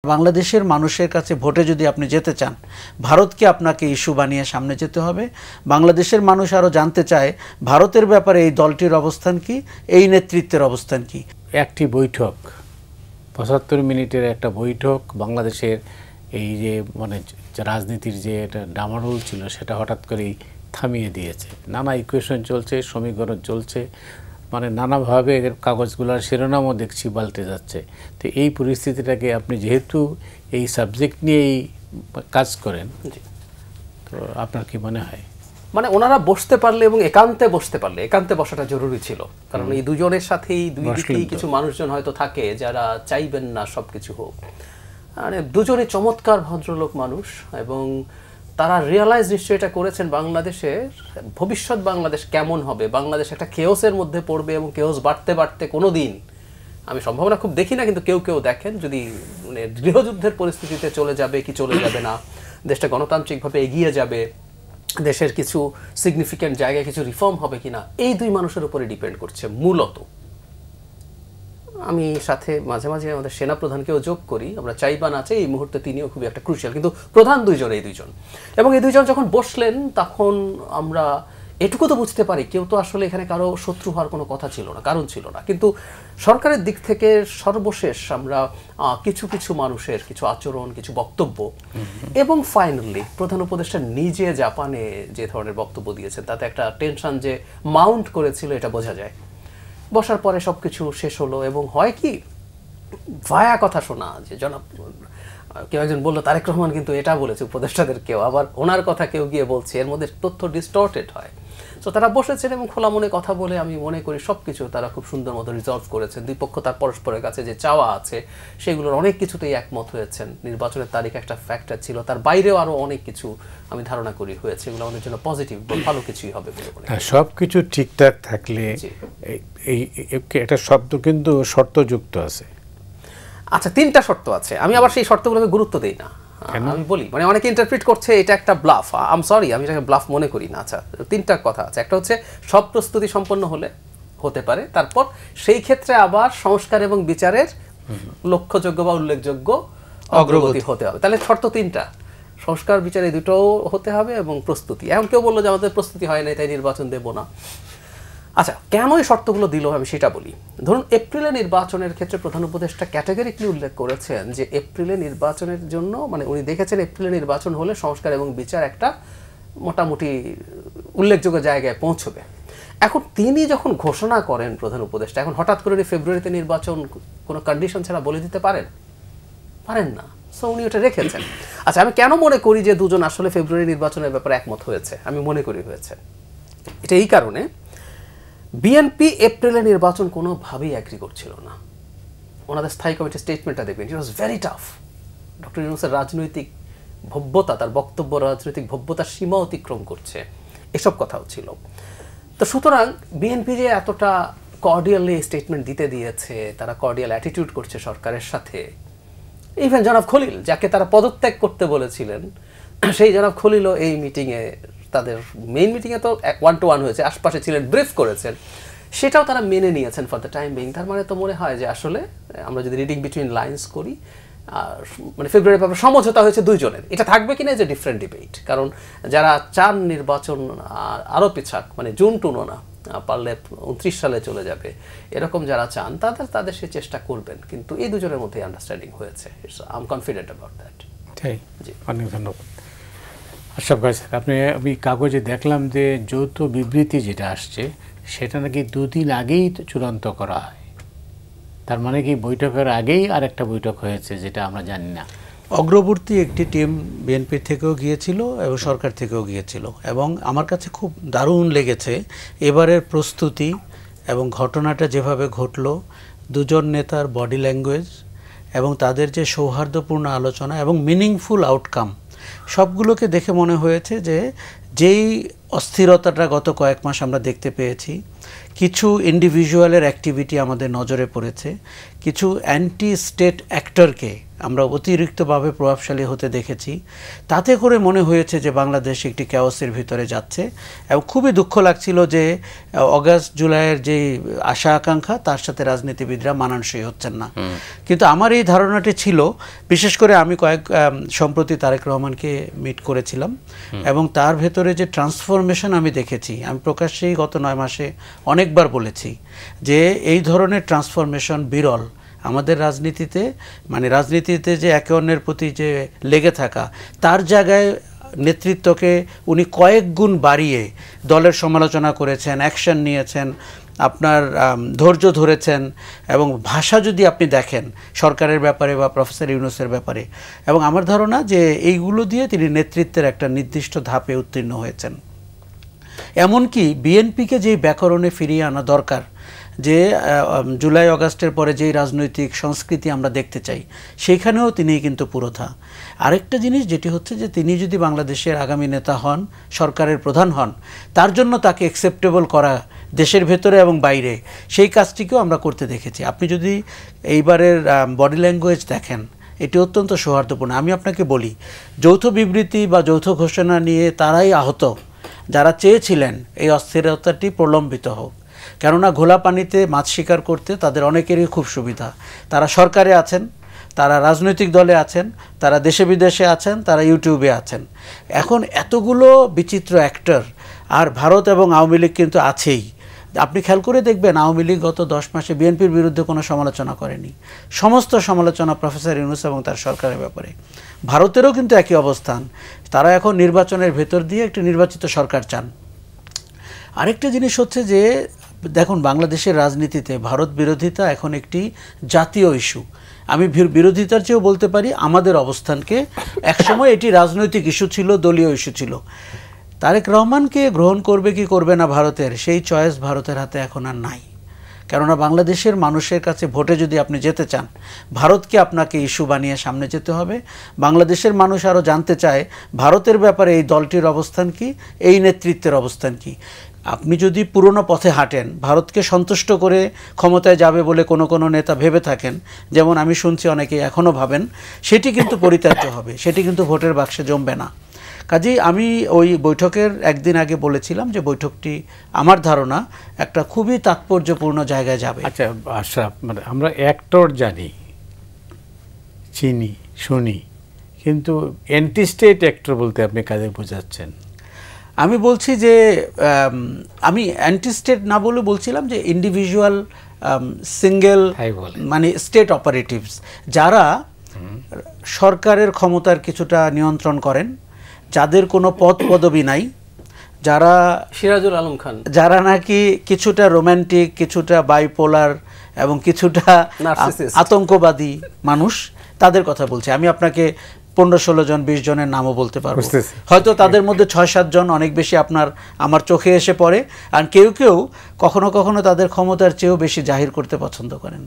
বাংলাদেশের মানুষের কাছে ভোটে যদি আপনি যেতে চান, ভারতকে আপনাকে ইস্যু বানিয়ে সামনে যেতে হবে। বাংলাদেশের মানুষ আরও জানতে চায় ভারতের ব্যাপারে এই দলটির অবস্থান কি, এই নেতৃত্বের অবস্থান কি। একটি বৈঠক ৭৫ মিনিটের একটা বৈঠক বাংলাদেশের এই যে রাজনীতির যে একটা ডামাডোল ছিল সেটা হঠাৎ করেই থামিয়ে দিয়েছে। নানা ইকুয়েশন চলছে, সমীকরণ চলছে, নানাভাবে কাগজগুলোর শিরোনামও দেখছি পাল্টে যাচ্ছে। তো এই পরিস্থিতিটাকে আপনি যেহেতু এই সাবজেক্ট নিয়েই কাজ করেন, তো আপনার কি মনে হয়? ওনারা বসতে পারলে এবং একান্তে বসতে পারলে, একান্তে বসাটা জরুরি ছিল। কারণ এই দুজনের সাথেই দুই দিকেই কিছু মানুষজন হয়তো থাকে যারা চাইবেন না সবকিছু হোক। দুজনে চমৎকার ভদ্রলোক মানুষ এবং তারা রিয়ালাইজ নিশ্চয়ই এটা করেছেন বাংলাদেশের ভবিষ্যৎ বাংলাদেশ কেমন হবে। বাংলাদেশ একটা কেওসের মধ্যে পড়বে এবং কেওস বাড়তে বাড়তে কোনো দিন, আমি সম্ভাবনা খুব দেখি না, কিন্তু কেউ কেউ দেখেন যদি গৃহযুদ্ধের পরিস্থিতিতে চলে যাবে কি চলে যাবে না, দেশটা গণতান্ত্রিকভাবে এগিয়ে যাবে, দেশের কিছু সিগনিফিক্যান্ট জায়গায় কিছু রিফর্ম হবে কিনা, এই দুই মানুষের উপরে ডিপেন্ড করছে মূলত। আমি সাথে মাঝে মাঝে আমাদের সেনাপ্রধানকেও যোগ করি, আমরা চাই বা না চাই এই মুহূর্তে তিনিও খুবই একটা ক্রুশিয়াল, কিন্তু প্রধান দুইজন এই দুইজন। এবং এই দুইজন যখন বসলেন তখন আমরা এটুকু তো বুঝতে পারি কেউ তো আসলে এখানে কারো শত্রু হওয়ার কোনো কথা ছিল না, কারণ ছিল না। কিন্তু সরকারের দিক থেকে সর্বশেষ আমরা কিছু কিছু মানুষের কিছু আচরণ, কিছু বক্তব্য এবং ফাইনালি প্রধান উপদেষ্টা নিজে জাপানে যে ধরনের বক্তব্য দিয়েছেন তাতে একটা টেনশন যে মাউন্ট করেছিল এটা বোঝা যায়। বসার পরে সব কিছু শেষ হলো এবং হয় কি ভায়া কথা শোনা, যে জনাব কেউ একজন বললো তারেক রহমান কিন্তু এটা বলেছে উপদেষ্টাদের, কেউ আবার ওনার কথা কেউ গিয়ে বলছে, এর মধ্যে তথ্য ডিস্টর্টেড হয়। তো তারা বসেছেন এবং খোলা মনে কথা বলে আমি মনে করি সব কিছু তারা খুব সুন্দর মতো রিজলভ করেছেন। দুই পক্ষ তার পরস্পরের কাছে যে চাওয়া আছে সেগুলোর অনেক কিছুতেই একমত হয়েছেন। নির্বাচনের তারিখ একটা ফ্যাক্টর ছিল, তার বাইরেও আরও অনেক কিছু আমি ধারণা করি হয়েছে, এগুলো আমাদের জন্য পজিটিভ ভালো কিছুই হবে বলে মনে করি। সব কিছু ঠিকঠাক থাকলে এই একটা শব্দ কিন্তু শর্তযুক্ত আছে। আচ্ছা, 3টা শর্ত আছে, আমি আবার সেই শর্তগুলোকে গুরুত্ব দিই না। আমি বলি অনেকে ইন্টারপ্রিট করছে এটা একটা ব্লাফ। আম সরি, আমি এটাকে ব্লাফ মনে করি না। আচ্ছা, 3টা কথা আছে। একটা হচ্ছে সব প্রস্তুতি সম্পন্ন হতে পারে, তারপর সেই ক্ষেত্রে আবার সংস্কার এবং বিচারের লক্ষ্যযোগ্য বা উল্লেখযোগ্য অগ্রগতি হতে হবে। তাহলে শর্ত 3টা, সংস্কার বিচার এই দুটোও হতে হবে এবং প্রস্তুতি। এখন কেউ বললো যে আমাদের প্রস্তুতি হয় না তাই নির্বাচন দেবো না। আচ্ছা, কেন এই শর্তগুলো দিল আমি সেটা বলি। ধরুন এপ্রিলে নির্বাচনের ক্ষেত্রে প্রধান উপদেষ্টা ক্যাটাগরিক্যালি উল্লেখ করেছেন যে এপ্রিলে নির্বাচনের জন্য উনি দেখেছেন এপ্রিলে নির্বাচন হলে সংস্কার এবং বিচার একটা মোটামুটি উল্লেখযোগ্য জায়গায় পৌঁছবে। এখন তিনি যখন ঘোষণা করেন প্রধান উপদেষ্টা, এখন হঠাৎ করে ফেব্রুয়ারিতে নির্বাচন কোনো কন্ডিশন ছাড়া বলে দিতে পারেন না। সো উনি ওটা রেখেছেন। আচ্ছা, আমি কেন মনে করি যে দুজন আসলে ফেব্রুয়ারি নির্বাচনের ব্যাপারে একমত হয়েছে? আমি মনে করি হয়েছে এটা এই কারণে, বিএনপি এপ্রিলে নির্বাচন কোনোভাবেই অ্যাগ্রি করছিল না। ওনাদের স্থায়ী কমিটির স্টেটমেন্টটা দেখবেন, ইট ওয়াজ ভেরি টাফ। ডক্টর ইউনূসের রাজনৈতিক ভব্যতা, তার বক্তব্য রাজনৈতিক ভব্যতার সীমা অতিক্রম করছে, এসব কথাও ছিল। তো সুতরাং বিএনপি যে এতটা কর্ডিয়ালি স্টেটমেন্ট দিতে দিয়েছে, তারা কর্ডিয়াল অ্যাটিটিউড করছে সরকারের সাথে, ইভেন জনাব খলিল যাকে তারা পদত্যাগ করতে বলেছিলেন, সেই জনাব খলিলও এই মিটিংয়ে, তাদের মেইন মিটিংয়ে তো 1-to-1 হয়েছে, আশপাশে ছিলেন, ব্রিফ করেছেন, সেটাও তারা মেনে নিয়েছেন ফর দ্য টাইম বিং। তার তো মনে হয় যে আসলে আমরা যদি রিডিং বিটুইন লাইন্স করি, ফেব্রুয়ারির ব্যাপারে সমঝোতা হয়েছে দুইজনের। এটা থাকবে কিনা যে ডিফারেন্ট ডিবেট, কারণ যারা চান নির্বাচন আরও পিছাক, জুন টুনো না, পারলে 29 সালে চলে যাবে, এরকম যারা চান তাদের সে চেষ্টা করবেন, কিন্তু এই দুজনের মধ্যে আন্ডারস্ট্যান্ডিং হয়েছে। I am confident about that. জি, অনেক ধন্যবাদ। আশরাফ ভাই, আমি কাগজে দেখলাম যে যৌথ বিবৃতি যেটা আসছে সেটা নাকি 2 দিন আগেই চূড়ান্ত করা হয়। তার মানে কি বৈঠকের আগেই আরেকটা বৈঠক হয়েছে যেটা আমরা জানি না? অগ্রবর্তী একটি টিম বিএনপি থেকেও গিয়েছিল এবং সরকার থেকেও গিয়েছিল, এবং আমার কাছে খুব দারুণ লেগেছে এবারের প্রস্তুতি এবং ঘটনাটা যেভাবে ঘটলো, দুজন নেতার বডি ল্যাঙ্গুয়েজ এবং তাদের যে সৌহার্দ্যপূর্ণ আলোচনা এবং মিনিংফুল আউটকাম, সবগুলোকে দেখে মনে হয়েছে যে যেই অস্থিরতাটা গত কয়েক মাস আমরা দেখতে পেয়েছি কিছু ইন্ডিভিজুয়ালের অ্যাক্টিভিটি আমাদের নজরে পড়েছে, কিছু অ্যান্টি স্টেট অ্যাক্টরকে আমরা অতিরিক্তভাবে প্রভাবশালী হতে দেখেছি। তাতে করে মনে হয়েছে যে বাংলাদেশ একটি ক্যাওসের ভিতরে যাচ্ছে, এবং খুবই দুঃখ লাগছিল যে অগাস্ট জুলাইয়ের যে আশা আকাঙ্ক্ষা তার সাথে রাজনীতিবিদরা মানানসই হচ্ছেন না। কিন্তু আমার এই ধারণাটি ছিল, বিশেষ করে আমি সম্প্রতি তারেক রহমানকে মিট করেছিলাম, এবং তার ভেতরে যে ট্রান্সফরমেশন আমি দেখেছি, আমি প্রকাশ্যেই গত 9 মাসে অনেকবার বলেছি যে এই ধরনের ট্রান্সফরমেশন বিরল আমাদের রাজনীতিতে। মানে রাজনীতিতে যে একে অন্যের প্রতি যে লেগে থাকা, তার জায়গায় নেতৃত্বকে উনি কয়েক গুণ বাড়িয়ে দলের সমালোচনা করেছেন, অ্যাকশন নিয়েছেন, আপনার ধৈর্য ধরেছেন, এবং ভাষা যদি আপনি দেখেন সরকারের ব্যাপারে বা প্রফেসর ইউনূসের ব্যাপারে, এবং আমার ধারণা যে এইগুলো দিয়ে তিনি নেতৃত্বের একটা নির্দিষ্ট ধাপে উত্তীর্ণ হয়েছেন। এমনকি বিএনপিকে যেই ব্যাকরণে ফিরিয়ে আনা দরকার, যে জুলাই অগাস্টের পরে যেই রাজনৈতিক সংস্কৃতি আমরা দেখতে চাই, সেইখানেও তিনি কিন্তু পুরোধা। আরেকটা জিনিস যেটি হচ্ছে যে তিনি যদি বাংলাদেশের আগামী নেতা হন, সরকারের প্রধান হন, তার জন্য তাকে অ্যাকসেপ্টেবল করা দেশের ভেতরে এবং বাইরে, সেই কাজটিকেও আমরা করতে দেখেছি। আপনি যদি এইবারের বডি ল্যাঙ্গুয়েজ দেখেন, এটি অত্যন্ত সৌহার্দ্যপূর্ণ। আমি আপনাকে বলি, যৌথ বিবৃতি বা যৌথ ঘোষণা নিয়ে তারাই আহত যারা চেয়েছিলেন এই অস্থিরতাটি প্রলম্বিত হোক। কেননা ঘোলা পানিতে মাছ শিকার করতে তাদের অনেকেরই খুব সুবিধা। তারা সরকারে আছেন, তারা রাজনৈতিক দলে আছেন, তারা দেশে বিদেশে আছেন, তারা ইউটিউবে আছেন। এখন এতগুলো বিচিত্র অ্যাক্টর, আর ভারত এবং আওয়ামী লীগ কিন্তু আছেই। আপনি খেয়াল করে দেখবেন, আওয়ামী লীগ গত 10 মাসে বিএনপির বিরুদ্ধে কোনো সমালোচনা করেনি। সমস্ত সমালোচনা প্রফেসর ইউনূস এবং তার সরকারের ব্যাপারে। ভারতেরও কিন্তু একই অবস্থান। তারা এখন নির্বাচনের ভেতর দিয়ে একটি নির্বাচিত সরকার চান। আরেকটা জিনিস হচ্ছে যে দেখুন, বাংলাদেশের রাজনীতিতে ভারত বিরোধিতা এখন একটি জাতীয় ইস্যু। আমি বিরোধিতার চেয়েও বলতে পারি আমাদের অবস্থানকে, একসময় এটি রাজনৈতিক ইস্যু ছিল, দলীয় ইস্যু ছিল। তারেক রহমানকে গ্রহণ করবে কি করবে না ভারতের, সেই চয়েস ভারতের হাতে এখন আর নাই। কেননা বাংলাদেশের মানুষের কাছে ভোটে যদি আপনি যেতে চান, ভারতকে আপনাকে ইস্যু বানিয়ে সামনে যেতে হবে। বাংলাদেশের মানুষ আরও জানতে চায় ভারতের ব্যাপারে এই দলটির অবস্থান কি, এই নেতৃত্বের অবস্থান কি। আপনি যদি পুরনো পথে হাঁটেন, ভারতকে সন্তুষ্ট করে ক্ষমতায় যাবে বলে কোনো নেতা ভেবে থাকেন, যেমন আমি শুনছি অনেকে এখনও ভাবেন, সেটি কিন্তু পরিত্যাজ্য হবে, সেটি কিন্তু ভোটের বাক্সে জমবে না। কাজেই আমি ওই বৈঠকের একদিন আগে বলেছিলাম যে বৈঠকটি আমার ধারণা একটা খুবই তাৎপর্যপূর্ণ জায়গায় যাবে। আচ্ছা আশরাফ, মানে আমরা অ্যাক্টর জানি, চিনি, শুনি, কিন্তু অ্যান্টি স্টেট অ্যাক্টর বলতে আপনি কাদের বোঝাচ্ছেন? আমি বলছি যে আমি অ্যান্টি স্টেট না বলে বলছিলাম যে ইন্ডিভিজুয়াল সিঙ্গেল, মানে স্টেট অপারেটিভস, যারা সরকারের ক্ষমতার কিছুটা নিয়ন্ত্রণ করেন, যাদের কোনো পদ পদবি নাই, যারা সিরাজুল আলম খান, যারা নাকি কিছুটা রোম্যান্টিক, কিছুটা বাইপোলার এবং কিছুটা আতঙ্কবাদী মানুষ, তাদের কথা বলছি। আমি আপনাকে 15-16 জন 20 জনের নামও বলতে পারবো। হয়তো তাদের মধ্যে 6-7 জন অনেক বেশি আমার চোখে এসে পড়ে, আর কেউ কেউ কখনো কখনো তাদের ক্ষমতার চেয়েও বেশি জাহির করতে পছন্দ করেন।